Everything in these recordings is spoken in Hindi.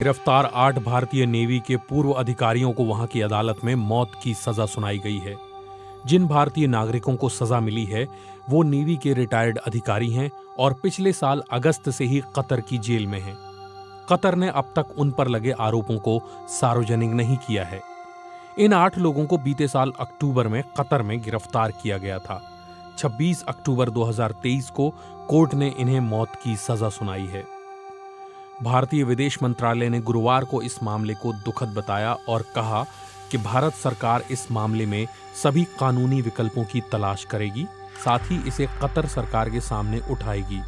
गिरफ्तार 8 भारतीय नेवी के पूर्व अधिकारियों को वहां की अदालत में मौत की सजा सुनाई गई है। जिन भारतीय नागरिकों को सजा मिली है वो नेवी के रिटायर्ड अधिकारी हैं और पिछले साल अगस्त से ही कतर की जेल में हैं। कतर ने अब तक उन पर लगे आरोपों को सार्वजनिक नहीं किया है। इन 8 लोगों को बीते साल अक्टूबर में कतर में गिरफ्तार किया गया था। 26 अक्टूबर 2023 को कोर्ट ने इन्हें मौत की सजा सुनाई है। भारतीय विदेश मंत्रालय ने गुरुवार को इस मामले को दुखद बताया और कहा कि भारत सरकार इस मामले में सभी कानूनी विकल्पों की तलाश करेगी, साथ ही इसे कतर सरकार के सामने उठाएगी।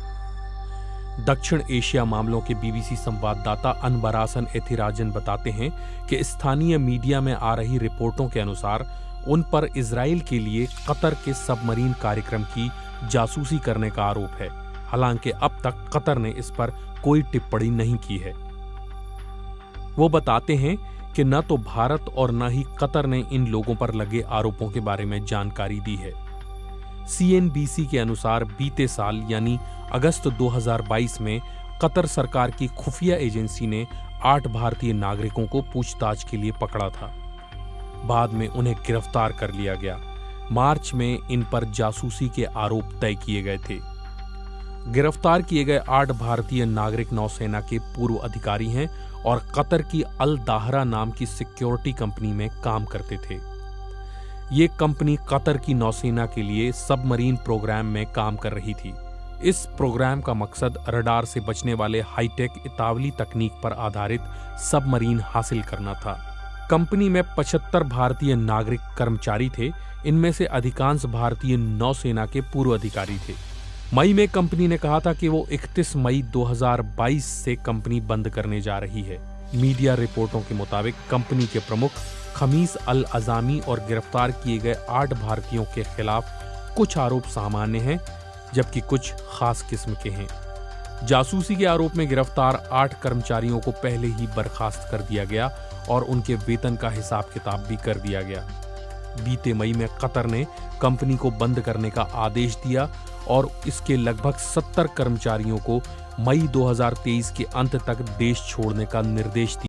दक्षिण एशिया मामलों के बीबीसी संवाददाता अनबरासन एथिराजन बताते हैं कि स्थानीय मीडिया में आ रही रिपोर्टों के अनुसार उन पर इजराइल के लिए कतर के सबमरीन कार्यक्रम की जासूसी करने का आरोप है। हालांकि अब तक कतर ने इस पर कोई टिप्पणी नहीं की है। वो बताते हैं कि न तो भारत और न ही कतर ने इन लोगों पर लगे आरोपों के बारे में जानकारी दी है। सीएनबीसी के अनुसार बीते साल यानी अगस्त 2022 में कतर सरकार की खुफिया एजेंसी ने 8 भारतीय नागरिकों को पूछताछ के लिए पकड़ा था। बाद में उन्हें गिरफ्तार कर लिया गया। मार्च में इन पर जासूसी के आरोप तय किए गए थे। गिरफ्तार किए गए 8 भारतीय नागरिक नौसेना के पूर्व अधिकारी हैं और कतर की अल दाहरा नाम की सिक्योरिटी कंपनी में काम करते थे। ये कंपनी कतर की नौसेना के लिए सबमरीन प्रोग्राम में काम कर रही थी। इस प्रोग्राम का मकसद रडार से बचने वाले हाईटेक इतावली तकनीक पर आधारित सबमरीन हासिल करना था। कंपनी में 75 भारतीय नागरिक कर्मचारी थे। इनमें से अधिकांश भारतीय नौसेना के पूर्व अधिकारी थे। मई में कंपनी ने कहा था कि वो 31 मई 2022 से कंपनी बंद करने जा रही है। मीडिया रिपोर्टों के मुताबिक कंपनी के प्रमुख खमीस अल अजामी और गिरफ्तार किए गए 8 भारतीयों के खिलाफ कुछ आरोप सामान्य हैं, जबकि कुछ खास किस्म के हैं। जासूसी के आरोप में गिरफ्तार 8 कर्मचारियों को पहले ही बर्खास्त कर दिया गया और उनके वेतन का हिसाब किताब भी कर दिया गया। बीते मई में कतर ने कंपनी को बंद करने का आदेश दिया और इसके लगभग 70 कर्मचारियों को मई 2023 के अंत तक देश छोड़ने का निर्देश दिया।